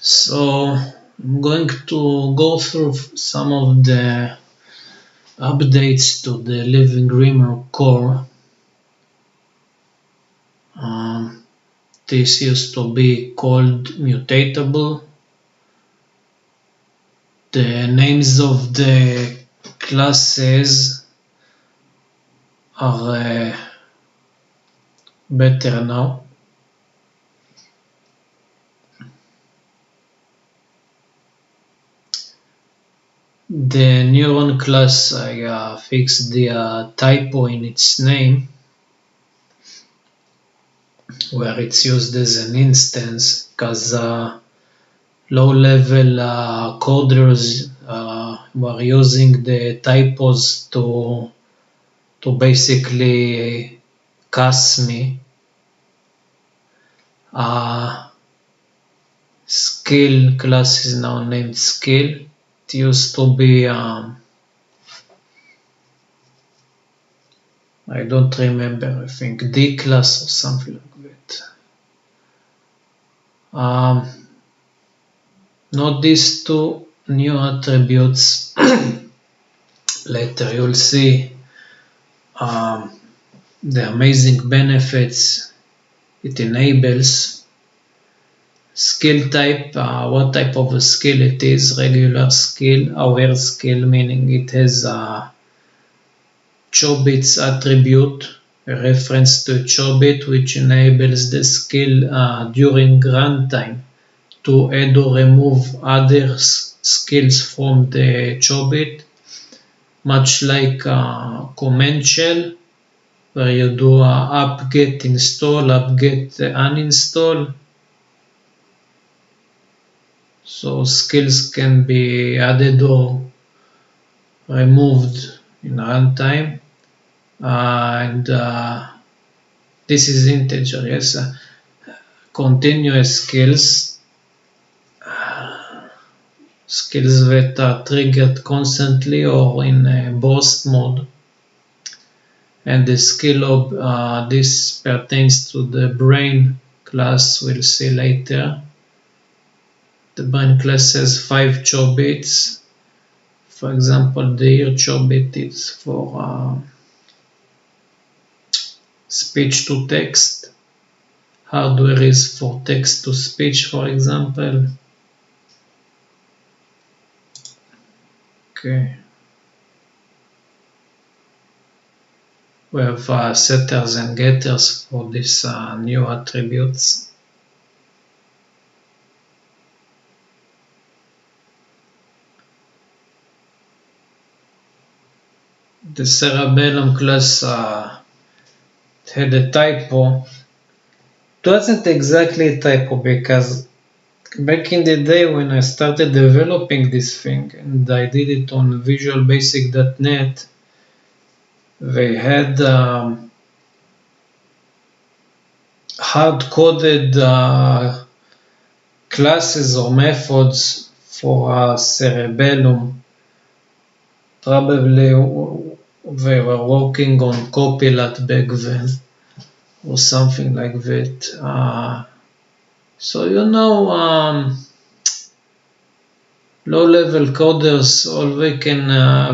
So I'm going to go through some of the updates to the livingrimoire core. This used to be called mutatable. The names of the classes are better now. The neuron class, I fixed the typo in its name, where it's used as an instance, because low-level coders were using the typos to basically cuss me. Skill class is now named skill. It used to be I don't remember, I think D class or something like that. Note these two new attributes. Later you'll see the amazing benefits it enables. Skill type, what type of a skill it is: regular skill, aware skill, meaning it has a Chobits attribute, a reference to a Chobit, which enables the skill during runtime to add or remove other skills from the Chobit, much like command shell, where you do apt-get install, apt-get uninstall. So skills can be added or removed in runtime, and this is integer, yes. Continuous skills, skills that are triggered constantly or in burst mode, and the skill of this pertains to the brain class. We'll see later. The brain class has 5 Chobits. For example, the ear Chobit is for speech to text. Hardware is for text to speech, for example. Okay. We have setters and getters for these new attributes. The cerebellum class had a typo. It wasn't exactly a typo, because back in the day when I started developing this thing, and I did it on visualbasic.net, they had hard-coded classes or methods for cerebellum. Probably they were working on Copilot back then or something like that. So low-level coders, all they can,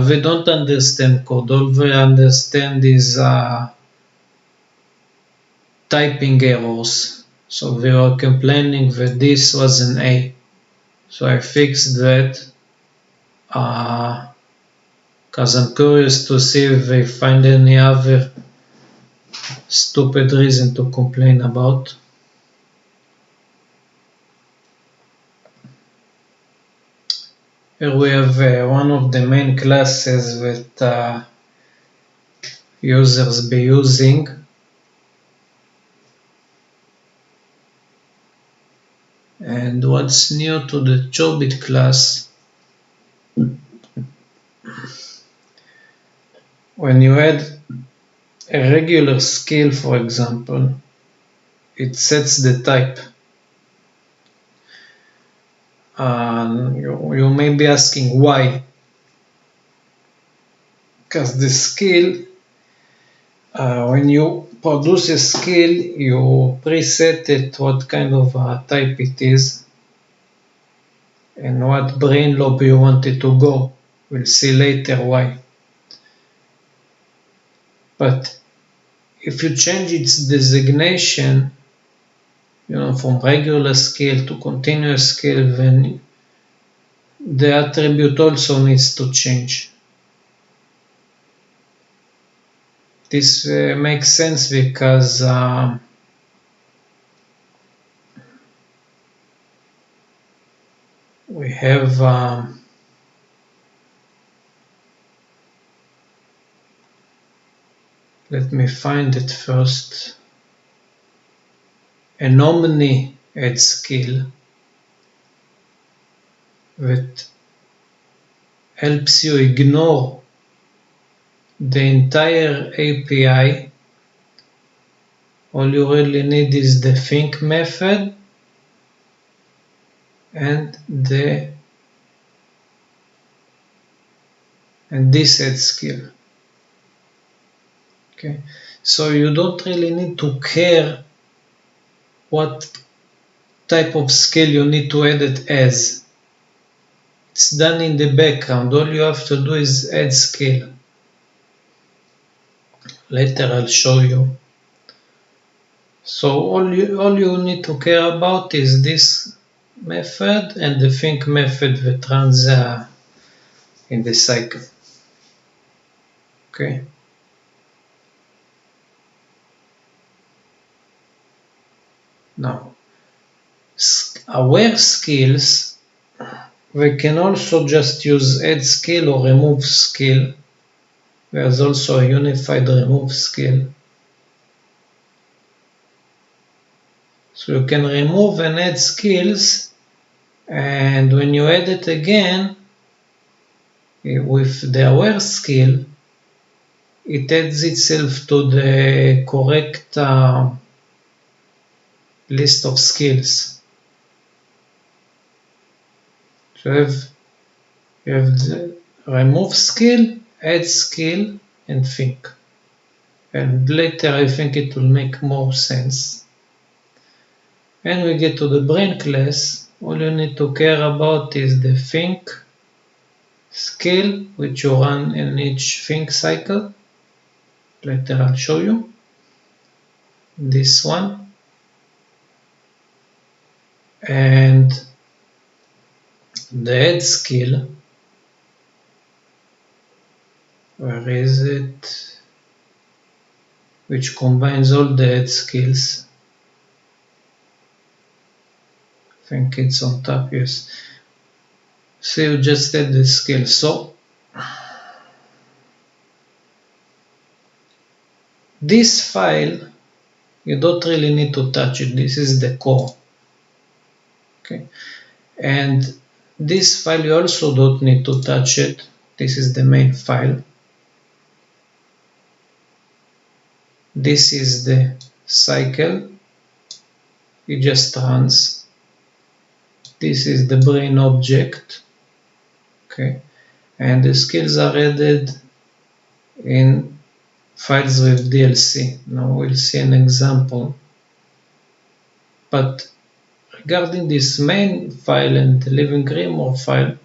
they don't understand code. All they understand is typing errors. So they were complaining that this was an A. So I fixed that, because I'm curious to see if they find any other stupid reason to complain about. Here we have one of the main classes that users be using. And what's new to the Chobit class? When you add a regular skill, for example, it sets the type. You may be asking why. Because the skill, when you produce a skill, you preset it what kind of type it is. and what brain lobe you want it to go. We'll see later why. But if you change its designation, from regular scale to continuous scale, then the attribute also needs to change. This makes sense because we have let me find it first. An omni add skill that helps you ignore the entire API. All you really need is the think method and this add skill. Okay, so you don't really need to care what type of skill you need to add it as. It's done in the background. All you have to do is add skill. Later I'll show you. So all you need to care about is this method and the think method that runs in the cycle. Okay. Now, aware skills, we can also just use add skill or remove skill. There's also a unified remove skill. So you can remove and add skills, and when you add it again with the aware skill, it adds itself to the correct list of skills. So you have the remove skill, add skill, and think. And later I think it will make more sense. And we get to the brain class. All you need to care about is the think skill, which you run in each think cycle. Later I'll show you. This one. And the add skill. Where is it? Which combines all the add skills. I think it's on top, yes. So you just add the skill. So this file, you don't really need to touch it. This is the core. Okay. And this file you also don't need to touch it. This is the main file. This is the cycle. It just runs. This is the brain object. Okay. And the skills are added in files with DLC. Now we'll see an example. But regarding this main file and the livingrimoire file,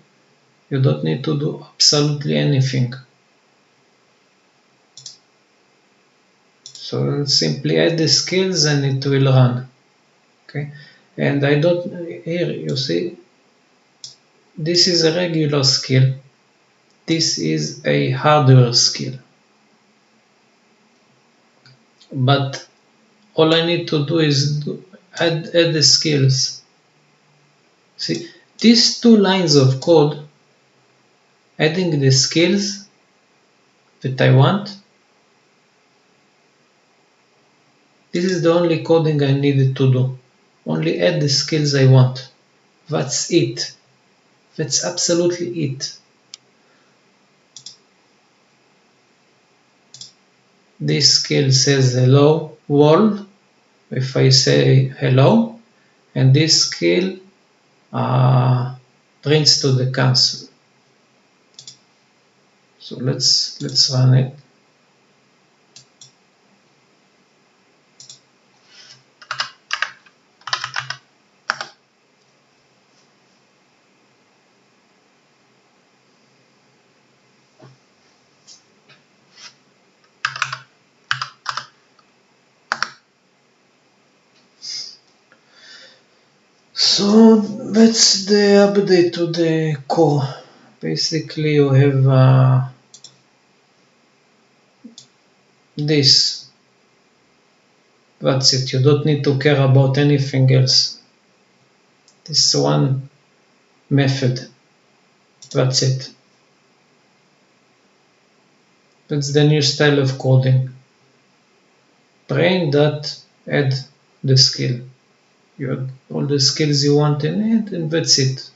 you don't need to do absolutely anything. So simply add the skills and it will run. Okay, and I don't, here you see, this is a regular skill. This is a hardware skill. But all I need to do is add the skills. See, these two lines of code, adding the skills that I want, this is the only coding I needed to do. Only add the skills I want. That's it. That's absolutely it. This skill says hello world. If I say hello, and this skill prints to the console. So let's run it. So that's the update to the core. Basically you have this. That's it. You don't need to care about anything else. This one method. That's it. That's the new style of coding. Brain that add the skill. You have all the skills you want in it, and that's it.